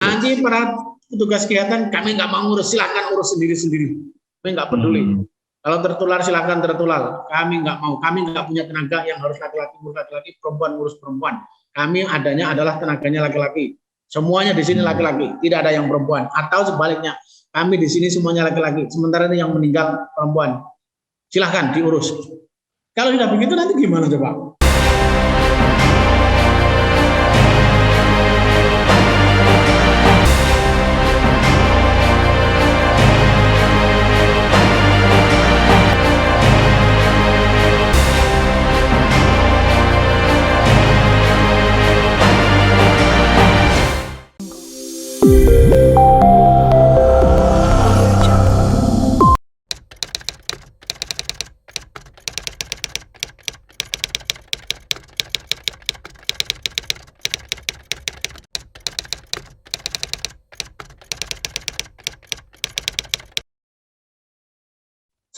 Nanti para petugas kesehatan, kami nggak mau ngurus, silakan urus sendiri-sendiri. Kami nggak peduli. Kalau tertular silakan tertular. Kami nggak mau. Kami nggak punya tenaga yang harus laki-laki ngurus laki-laki, perempuan ngurus perempuan. Kami adanya adalah tenaganya laki-laki. Semuanya di sini laki-laki, tidak ada yang perempuan. Atau sebaliknya, kami di sini semuanya laki-laki. Sementara ini yang meninggal perempuan. Silahkan diurus. Kalau tidak begitu nanti gimana coba?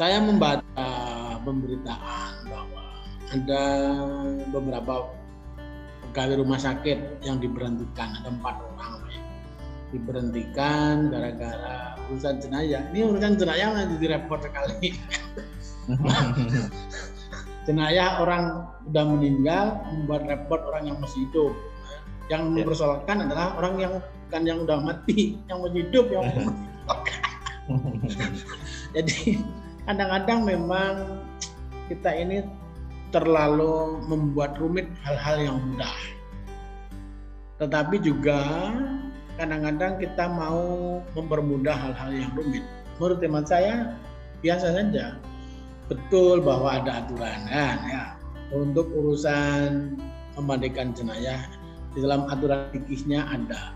Saya membaca pemberitaan bahwa ada beberapa pegawai rumah sakit yang diberhentikan, ada 4 orang diberhentikan gara-gara urusan jenayah. Ini urusan jenayah jadi repot sekali. Jenayah orang sudah meninggal membuat repot orang yang masih hidup. Yang mempersoalkan adalah orang yang bukan yang sudah mati, yang masih hidup yang mempersoalkan. Jadi kadang-kadang memang kita ini terlalu membuat rumit hal-hal yang mudah. Tetapi juga kadang-kadang kita mau mempermudah hal-hal yang rumit. Menurut teman saya biasa saja. Betul bahwa ada aturan ya. Untuk urusan memandikan jenayah di dalam aturan fikihnya ada.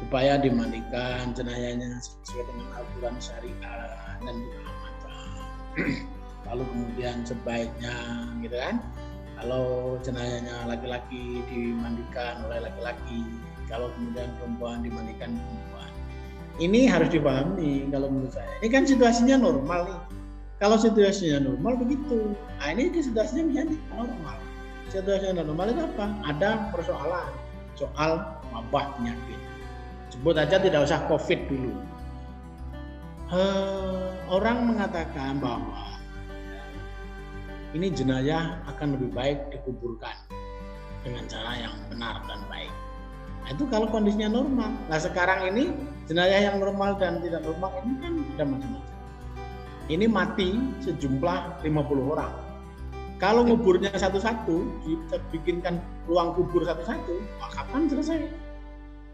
Supaya dimandikan jenayahnya sesuai dengan aturan syariat dan juga lalu kemudian sebaiknya gitu kan, kalau jenayahnya laki-laki dimandikan oleh laki-laki, kalau kemudian perempuan dimandikan perempuan. Ini harus dipahami kalau menurut saya. Ini kan situasinya normal nih. Kalau situasinya normal begitu. Nah ini situasinya menjadi normal. Situasinya normal itu apa? Ada persoalan soal wabah penyakit. Sebut aja tidak usah COVID dulu. Orang mengatakan bahwa ini jenayah akan lebih baik dikuburkan dengan cara yang benar dan baik. Nah, itu kalau kondisinya normal. Nah sekarang ini jenayah yang normal dan tidak normal ini kan ada macam-macam. Ini mati sejumlah 50 orang. Kalau nguburnya satu-satu, dibikinkan ruang kubur satu-satu, kapan selesai?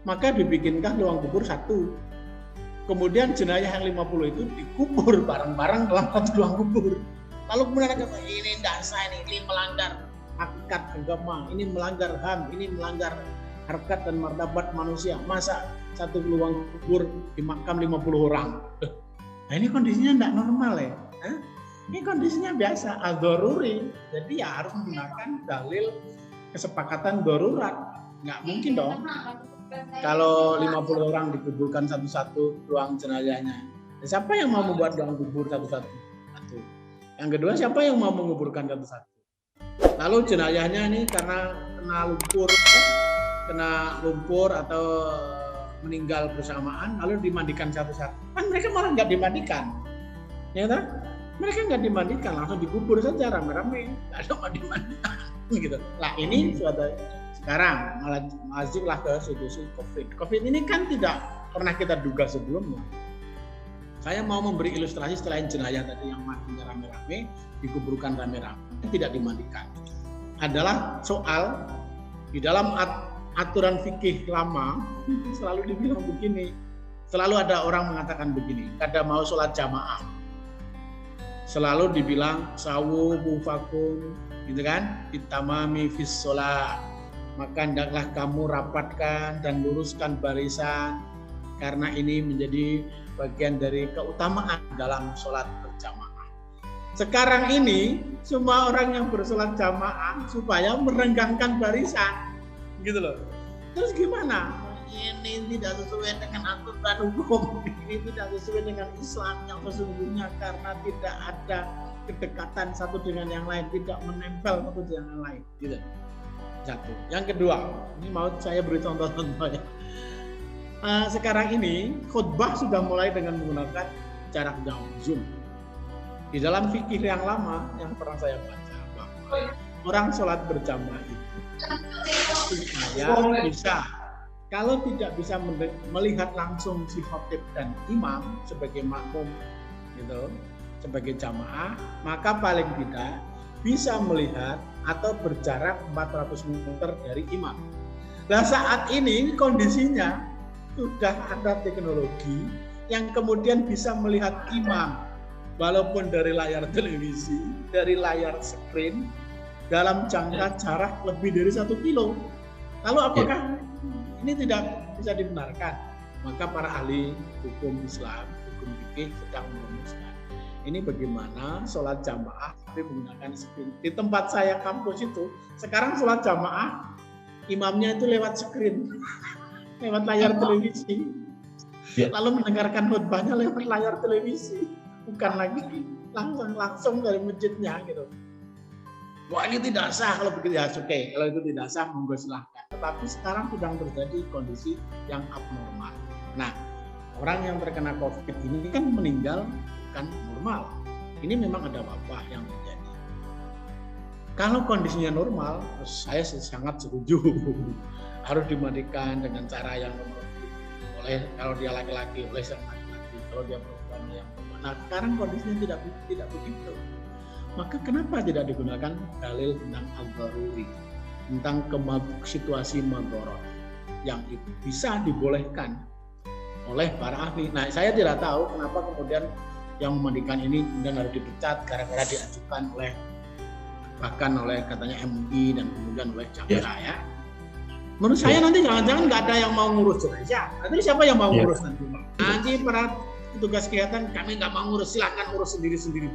Maka dibikinkan ruang kubur satu. Kemudian jenayah yang 50 itu dikubur bareng-bareng dalam satu ruang kubur. Lalu kemudian ada ini tidak sah, ini melanggar hakikat agama, ini melanggar HAM, ini melanggar harkat dan martabat manusia. Masa satu ruang kubur di makam 50 orang? Nah ini kondisinya tidak normal ya. Ini kondisinya biasa, ad-daruri. Jadi ya harus menggunakan dalil kesepakatan darurat. Nggak mungkin dong. Kalau 50 orang dikuburkan satu-satu ruang jenayahnya, siapa yang mau membuat ruang kubur satu-satu? Satu. Yang kedua, siapa yang mau menguburkan satu-satu? Lalu jenayahnya ini karena kena lumpur atau meninggal bersamaan, lalu dimandikan satu-satu. Kan mereka malah nggak dimandikan, ya kan? Mereka nggak dimandikan, langsung dikubur saja rame-rame, nggak ada mandi-mandikan, gitu. Nah ini suatu sekarang masuklah ke situasi COVID. COVID ini kan tidak pernah kita duga sebelumnya. Saya mau memberi ilustrasi selain jenayah tadi yang matinya rame-rame, dikuburkan rame-rame, tidak dimandikan. Adalah soal di dalam aturan fikih lama selalu dibilang begini. Selalu ada orang mengatakan begini, kada mau sholat jamaah. Selalu dibilang sawu bufakum, gitu kan? Ditamami fis sholat. Maka hendaklah kamu rapatkan dan luruskan barisan karena ini menjadi bagian dari keutamaan dalam sholat berjamaah. Sekarang ini semua orang yang bersolat jamaah supaya merenggangkan barisan, gitu loh. Terus gimana? Ini tidak sesuai dengan aturan hukum, ini tidak sesuai dengan Islam yang sesungguhnya karena tidak ada kedekatan satu dengan yang lain, tidak menempel satu dengan yang lain, gitu. Satu. Yang kedua, ini mau saya beri contoh-contohnya. sekarang ini khutbah sudah mulai dengan menggunakan jarak jauh, Zoom. Di dalam fikih yang lama yang pernah saya baca bahwa orang sholat berjamaah itu supaya bisa, kalau tidak bisa melihat langsung si khotib dan imam sebagai makmum gitu, sebagai jamaah, maka paling tidak bisa melihat atau berjarak 400 meter dari imam. Nah saat ini kondisinya sudah ada teknologi yang kemudian bisa melihat imam walaupun dari layar televisi, dari layar screen dalam jangka jarak lebih dari 1 kilo. Lalu apakah ini tidak bisa dibenarkan? Maka para ahli hukum Islam, hukum fikih sedang merumuskan ini bagaimana sholat jamaah tapi menggunakan screen. Di tempat saya kampus itu sekarang sholat jamaah imamnya itu lewat screen, lewat layar televisi, lalu mendengarkan khutbahnya lewat layar televisi, bukan lagi langsung dari masjidnya gitu. Wah ini tidak sah kalau begitu ya, oke. Kalau itu tidak sah monggo silahkan. Tetapi sekarang sedang terjadi kondisi yang abnormal. Nah orang yang terkena COVID ini kan meninggal bukan normal. Ini memang ada wabah yang terjadi. Kalau kondisinya normal, saya sangat setuju harus dimandikan dengan cara yang normal. Oleh kalau dia laki-laki, oleh sang laki-laki. Kalau dia perempuan yang perempuan. Nah sekarang kondisinya tidak begitu. Maka kenapa tidak digunakan dalil tentang al-daruri, tentang situasi madharat yang itu bisa dibolehkan oleh para ahli. Nah saya tidak tahu kenapa kemudian yang memandikan ini kemudian harus dipecat gara-gara diajukan bahkan oleh katanya MUI dan kemudian oleh Jaksa ya. Menurut saya nanti jangan-jangan nggak ada yang mau ngurus jenazah. Nanti siapa yang mau ngurus nanti? Nanti para petugas kesehatan kami nggak mau ngurus, silahkan urus sendiri-sendiri.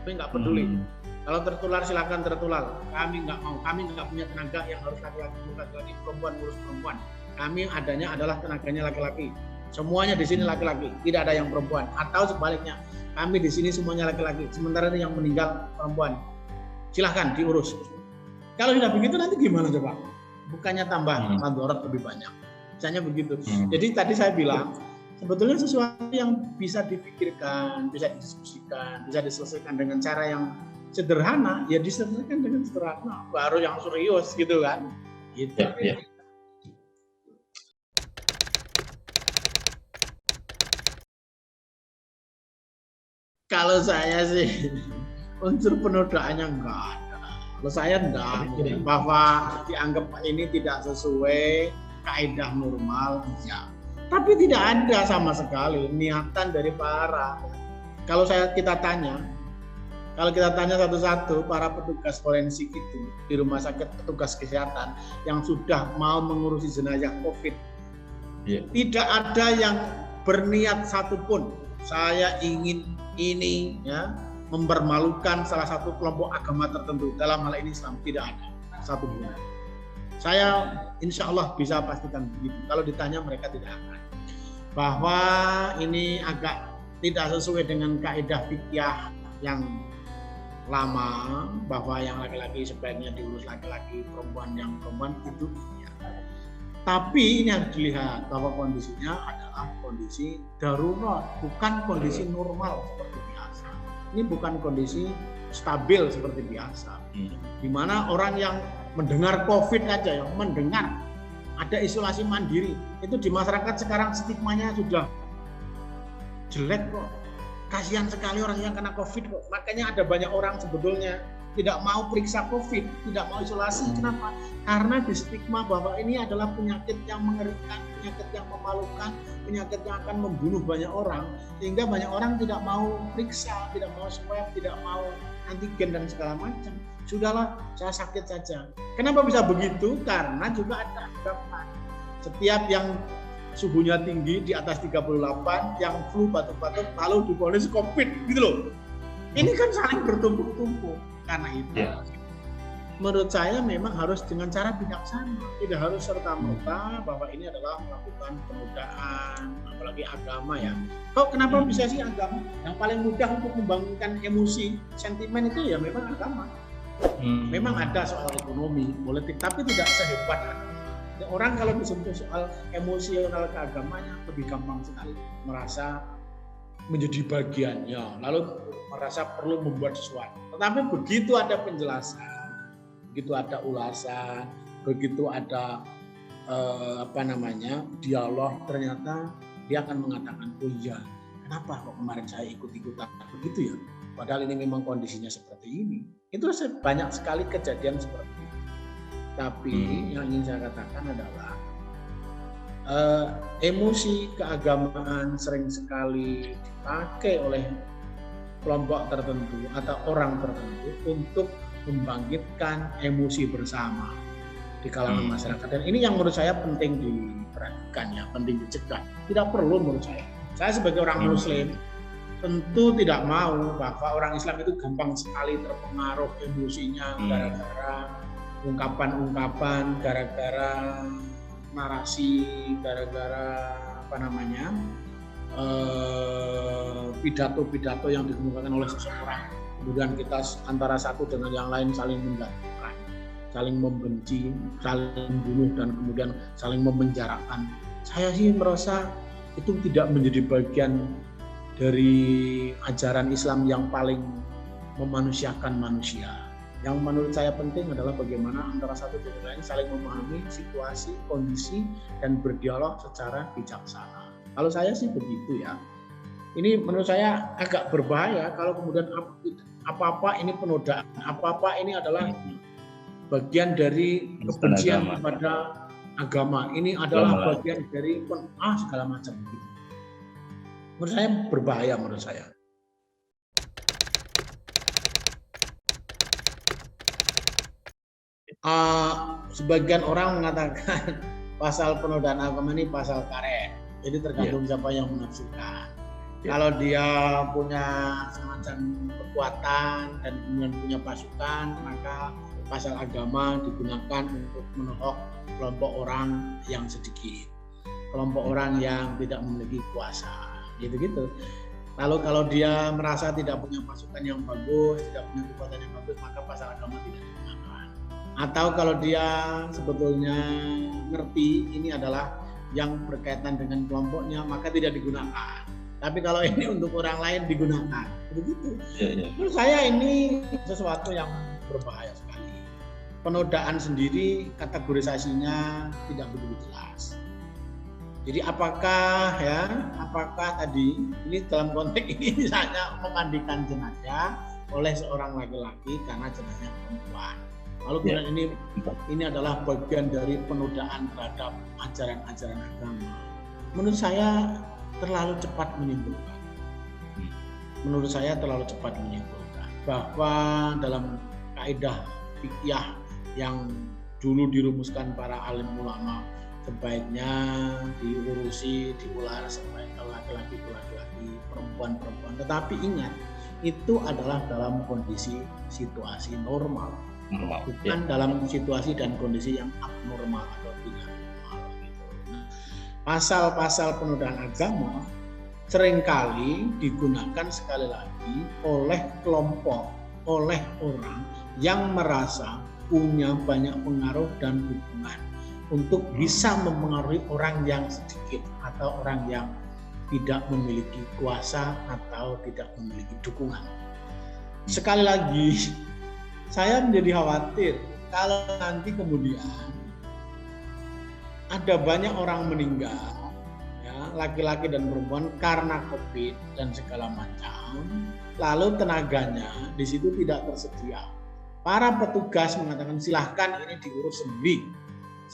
Kami nggak peduli. Kalau tertular silahkan tertular. Kami nggak mau. Kami nggak punya tenaga yang harus laki-laki, perempuan ngurus perempuan. Kami adanya adalah tenaganya laki-laki. Semuanya di sini laki-laki, tidak ada yang perempuan. Atau sebaliknya, kami di sini semuanya laki-laki. Sementara yang meninggal perempuan. Silahkan diurus. Kalau tidak begitu nanti gimana coba? Bukannya tambah madharat lebih banyak. Misalnya begitu. Jadi tadi saya bilang sebetulnya sesuatu yang bisa dipikirkan, bisa didiskusikan, bisa diselesaikan dengan cara yang sederhana, ya diselesaikan dengan sederhana. Baru yang serius gitu kan. Gitu. Ya. Kalau saya sih unsur penodaannya enggak ada. Kalau saya enggak, bahwa dianggap ini tidak sesuai kaidah normal, ya. Tapi tidak ada sama sekali niatan dari para. Kalau kita tanya satu-satu para petugas forensik itu di rumah sakit, petugas kesehatan yang sudah mau mengurusi jenazah COVID, tidak ada yang berniat satupun saya ingin ini ya mempermalukan salah satu kelompok agama tertentu, dalam hal ini Islam, tidak ada satu pun. Saya insya Allah bisa pastikan begitu. Kalau ditanya mereka tidak akan. Bahwa ini agak tidak sesuai dengan kaidah fikih yang lama, bahwa yang laki-laki sebaiknya diurus laki-laki, perempuan yang perempuan itu ya. Tapi ini harus dilihat bahwa kondisinya adalah kondisi darurat, bukan kondisi normal seperti biasa. Ini bukan kondisi stabil seperti biasa. Di mana orang yang mendengar COVID aja ya, mendengar ada isolasi mandiri, itu di masyarakat sekarang stigmanya sudah jelek kok. Kasihan sekali orang yang kena COVID kok. Makanya ada banyak orang sebetulnya tidak mau periksa COVID, tidak mau isolasi. Kenapa? Karena di stigma bahwa ini adalah penyakit yang mengerikan, penyakit yang memalukan, penyakit yang akan membunuh banyak orang, sehingga banyak orang tidak mau periksa, tidak mau swab, tidak mau antigen dan segala macam. Sudahlah, saya sakit saja. Kenapa bisa begitu? Karena juga ada anggapan. Setiap yang suhunya tinggi di atas 38, yang flu batuk-batuk, lalu divonis COVID gitu loh. Ini kan saling bertumpuk-tumpuk. Karena itu, menurut saya memang harus dengan cara bijaksana, tidak harus serta-merta bahwa ini adalah melakukan penodaan, apalagi agama ya. Kok kenapa bisa sih agama? Yang paling mudah untuk membangunkan emosi, sentimen itu ya memang agama. Memang ada soal ekonomi, politik, tapi tidak sehebat agama. Orang kalau disentuh soal emosional keagamanya lebih gampang sekali merasa menjadi bagiannya, lalu merasa perlu membuat sesuatu. Tetapi begitu ada penjelasan, begitu ada ulasan, begitu ada dialog, ternyata dia akan mengatakan, oh iya, kenapa kok kemarin saya ikut-ikutan begitu ya? Padahal ini memang kondisinya seperti ini. Itu banyak sekali kejadian seperti itu. Tapi yang ingin saya katakan adalah emosi keagamaan sering sekali dipakai oleh kelompok tertentu atau orang tertentu untuk membangkitkan emosi bersama di kalangan masyarakat. Dan ini yang menurut saya penting diperhatikan ya, penting dicegah. Tidak perlu menurut saya. Saya sebagai orang Muslim tentu tidak mau bahwa orang Islam itu gampang sekali terpengaruh emosinya gara-gara ungkapan-ungkapan, gara-gara narasi, gara-gara pidato-pidato yang dikemukakan oleh seseorang. Kemudian kita antara satu dengan yang lain saling menjatuhkan, saling membenci, saling membunuh, dan kemudian saling memenjarakan. Saya sih merasa itu tidak menjadi bagian dari ajaran Islam yang paling memanusiakan manusia. Yang menurut saya penting adalah bagaimana antara satu dengan lain saling memahami situasi, kondisi, dan berdialog secara bijaksana. Kalau saya sih begitu ya. Ini menurut saya agak berbahaya kalau kemudian apa-apa ini penodaan, apa-apa ini adalah bagian dari kebencian kepada agama. Ini adalah bagian dari segala macam gitu. Menurut saya berbahaya menurut saya. Sebagian orang mengatakan pasal penodaan agama ini pasal karet. Jadi tergantung siapa yang menafsirkan. Kalau dia punya semacam kekuatan dan kemudian punya pasukan, maka pasal agama digunakan untuk menohok kelompok orang yang sedikit, kelompok orang yang tidak memiliki kuasa, gitu-gitu. Lalu kalau dia merasa tidak punya pasukan yang bagus, tidak punya kekuatan yang bagus, maka pasal agama tidak digunakan. Atau kalau dia sebetulnya ngerti ini adalah yang berkaitan dengan kelompoknya, maka tidak digunakan. Tapi kalau ini untuk orang lain digunakan, begitu. Menurut saya ini sesuatu yang berbahaya sekali. Penodaan sendiri kategorisasinya tidak begitu jelas. Jadi apakah tadi ini dalam konteks ini misalnya memandikan jenazah oleh seorang laki-laki karena jenazahnya perempuan. Lalu kemudian ini adalah bagian dari penodaan terhadap ajaran-ajaran agama. Menurut saya terlalu cepat menyimpulkan. Menurut saya terlalu cepat menyimpulkan bahwa dalam kaidah fikih yang dulu dirumuskan para alim ulama, sebaiknya diulas sebaik laki-laki itu laki-laki, perempuan. Tetapi ingat, itu adalah dalam kondisi situasi normal, bukan dalam situasi dan kondisi yang abnormal atau tidak normal. Pasal-pasal penodaan agama seringkali digunakan sekali lagi oleh kelompok, oleh orang yang merasa punya banyak pengaruh dan dukungan untuk bisa mempengaruhi orang yang sedikit atau orang yang tidak memiliki kuasa atau tidak memiliki dukungan. Sekali lagi, saya menjadi khawatir kalau nanti kemudian ada banyak orang meninggal, ya, laki-laki dan perempuan karena COVID dan segala macam, lalu tenaganya di situ tidak tersedia. Para petugas mengatakan silahkan ini diurus sendiri.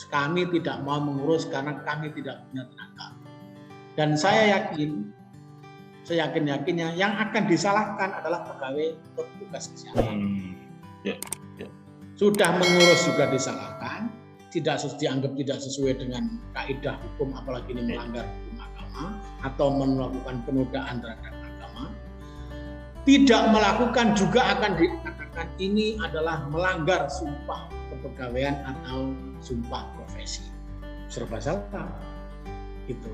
Kami tidak mau mengurus karena kami tidak punya tenaga. Dan saya yakin, seyakin-yakinnya yang akan disalahkan adalah pegawai petugas kesehatan. Sudah mengurus juga disalahkan, dianggap tidak sesuai dengan kaidah hukum, apalagi ini melanggar hukum agama atau melakukan penodaan terhadap agama. Tidak melakukan juga akan dikatakan ini adalah melanggar sumpah kepegawaian atau sumpah profesi. Serba salah. Gitu.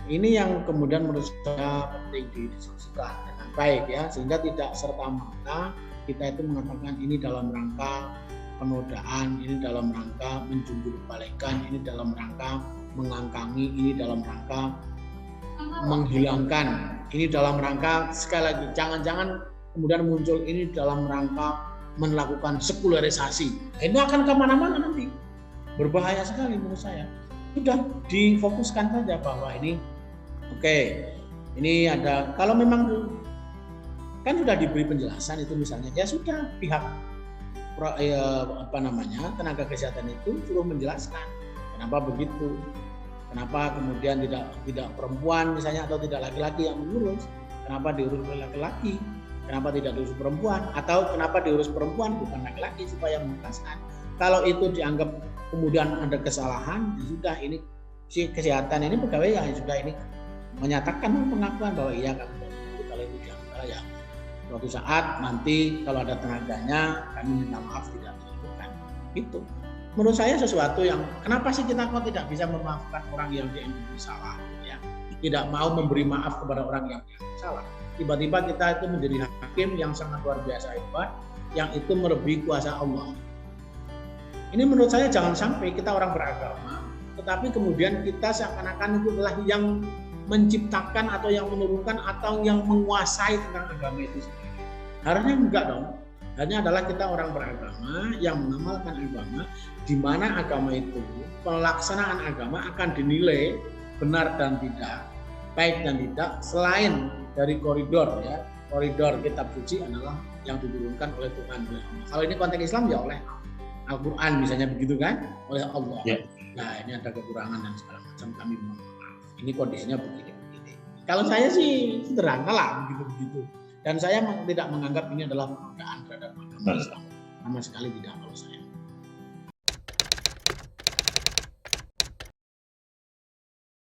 Ini yang kemudian menurut saya penting didiskusikan dengan baik ya, sehingga tidak serta-merta kita itu mengatakan ini dalam rangka penodaan, ini dalam rangka menjunjung balikan, ini dalam rangka mengangkangi, ini dalam rangka menghilangkan, ini dalam rangka, sekali lagi, jangan-jangan kemudian muncul ini dalam rangka melakukan sekularisasi. Ini akan kemana-mana nanti, berbahaya sekali menurut saya. Sudah difokuskan saja bahwa ini, oke, ini ada, kalau memang kan sudah diberi penjelasan itu misalnya, ya sudah pihak tenaga kesehatan itu suruh menjelaskan kenapa begitu, kenapa kemudian tidak perempuan misalnya atau tidak laki-laki yang mengurus, kenapa diurus oleh laki-laki, kenapa tidak diurus perempuan, atau kenapa diurus perempuan bukan laki-laki, supaya menjelaskan. Kalau itu dianggap kemudian ada kesalahan, ya sudah, ini si kesehatan ini pegawai yang sudah ini menyatakan pengakuan bahwa iya kami kalau itu dianggap ya suatu saat nanti kalau ada tenaganya kami minta maaf tidak dilakukan. Itu menurut saya sesuatu yang kenapa sih kita kok tidak bisa memaafkan orang yang dianggap salah, ya, tidak mau memberi maaf kepada orang yang dianggap salah. Tiba-tiba kita itu menjadi hakim yang sangat luar biasa hebat, yang itu melebihi kuasa Allah. Ini menurut saya jangan sampai kita orang beragama, tetapi kemudian kita seakan-akan itu adalah yang menciptakan atau yang menurunkan atau yang menguasai tentang agama itu sendiri. Harusnya enggak dong. Harusnya adalah kita orang beragama yang mengamalkan agama, di mana agama itu, pelaksanaan agama akan dinilai benar dan tidak, baik dan tidak, selain dari koridor, ya. Koridor kitab suci adalah yang diturunkan oleh Tuhan, oleh Allah. Kalau ini konteks Islam ya oleh Al-Quran misalnya begitu kan, oleh Allah. Yeah. Nah, ini ada kekurangan dan segala macam, kami mohon maaf. Ini kondisinya begini. Kalau saya sih sederhana lah begitu. Dan saya tidak menganggap ini adalah penodaan terhadap agama Islam. Sama sekali tidak kalau saya.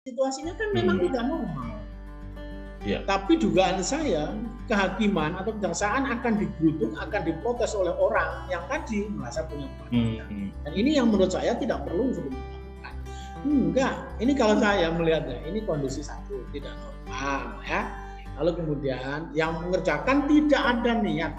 Situasinya kan memang tidak normal. Ya. Tapi dugaan saya, kehakiman atau kejaksaan akan digeruduk, akan diprotes oleh orang yang tadi merasa punya kepentingan. Dan ini yang menurut saya tidak perlu sebenarnya. Enggak, ini kalau saya melihatnya, ini kondisi satu tidak normal, ya. Lalu kemudian yang mengerjakan tidak ada niat,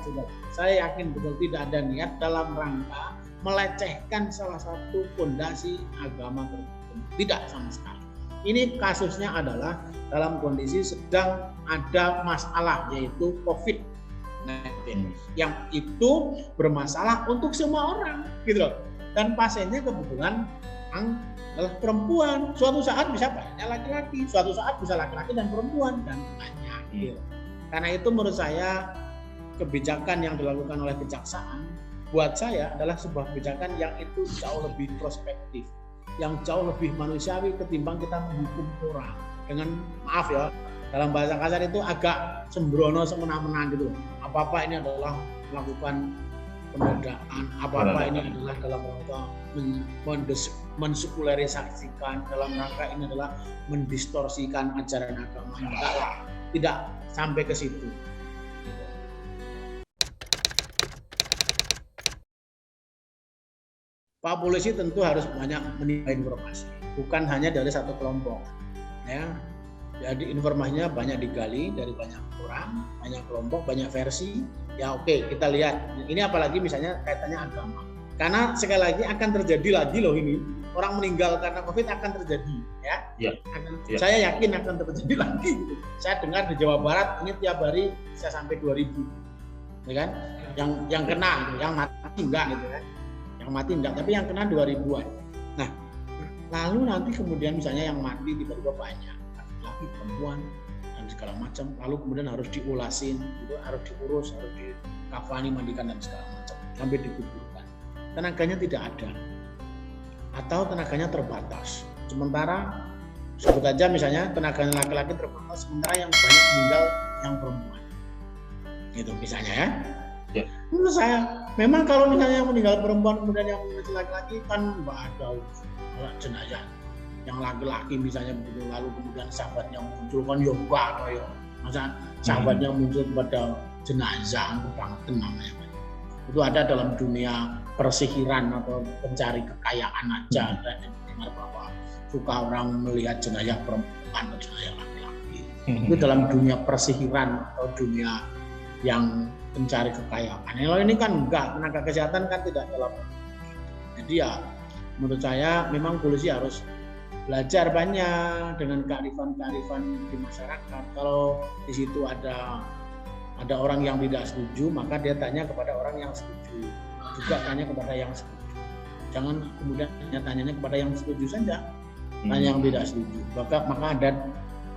saya yakin betul tidak ada niat dalam rangka melecehkan salah satu fondasi agama tertentu, tidak sama sekali. Ini kasusnya adalah dalam kondisi sedang ada masalah, yaitu COVID-19, yang itu bermasalah untuk semua orang, gitu loh. Dan pasiennya kebetulan adalah perempuan, suatu saat bisa banyak laki-laki, suatu saat bisa laki-laki dan perempuan, dan banyak. Gitu. Karena itu menurut saya kebijakan yang dilakukan oleh kejaksaan buat saya adalah sebuah kebijakan yang itu jauh lebih prospektif, yang jauh lebih manusiawi ketimbang kita menghukum orang dengan, maaf ya, dalam bahasa kasar itu agak sembrono semena-mena gitu. Apa-apa ini adalah melakukan penodaan, apa-apa ini adalah dalam rangka mensekularisasikan, dalam rangka ini adalah mendistorsikan ajaran agama. Tidak sampai ke situ. Pak polisi tentu harus banyak menerima informasi, bukan hanya dari satu kelompok, ya. Jadi informasinya banyak digali dari banyak orang, banyak kelompok, banyak versi. Ya oke, kita lihat. Ini apalagi misalnya kaitannya agama. Karena sekali lagi akan terjadi lagi loh ini. Orang meninggal karena COVID akan terjadi, ya. Saya yakin akan terjadi lagi. Saya dengar di Jawa Barat ini tiap hari bisa sampai 2.000, ya kan? Yang kena, yang mati enggak gitu kan? Yang mati enggak, tapi yang kena 2.000-an. Nah, lalu nanti kemudian misalnya yang mati tiba-tiba banyak, laki-laki, perempuan, dan segala macam. Lalu kemudian harus diulasin, gitu, harus diurus, harus dikafani, mandikan dan segala macam, sampai dikuburkan. Tenaganya tidak ada, atau tenaganya terbatas. Sementara sebut aja misalnya tenaganya laki-laki terbatas, sementara yang banyak meninggal yang perempuan, gitu misalnya ya. Menurut saya memang kalau misalnya yang meninggal perempuan kemudian yang meninggal laki-laki kan nggak ada jenazah. Yang laki-laki misalnya begitu, lalu kemudian sahabatnya muncul kan ya enggak ya. Masa sahabatnya muncul pada jenazah kebangetan namanya. Itu ada dalam dunia persihiran atau pencari kekayaan aja. Dengar bahwa suka orang melihat jenazah perempuan atau jenazah laki-laki. Itu dalam dunia persihiran atau dunia yang pencari kekayaan. Kalau ini kan enggak, tenaga kesehatan kan tidak dalam Jadi ya menurut saya memang polisi harus belajar banyak dengan kearifan-kearifan di masyarakat. Kalau di situ ada orang yang tidak setuju, maka dia tanya kepada orang yang setuju, juga tanya kepada yang setuju. Jangan kemudian tanya kepada yang setuju saja, tanya yang tidak setuju. Maka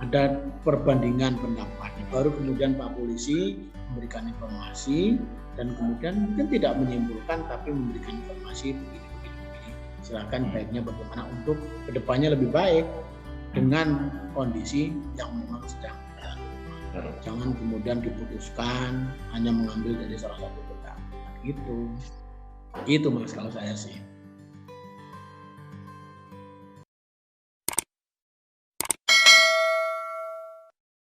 ada perbandingan pendapat. Baru kemudian Pak Polisi memberikan informasi dan kemudian mungkin tidak menyimpulkan tapi memberikan informasi begini. Silakan baiknya bagaimana untuk kedepannya lebih baik dengan kondisi yang memang sedang ada. Jangan kemudian diputuskan hanya mengambil dari salah satu pendapat gitu. Itu Mas kalau saya sih.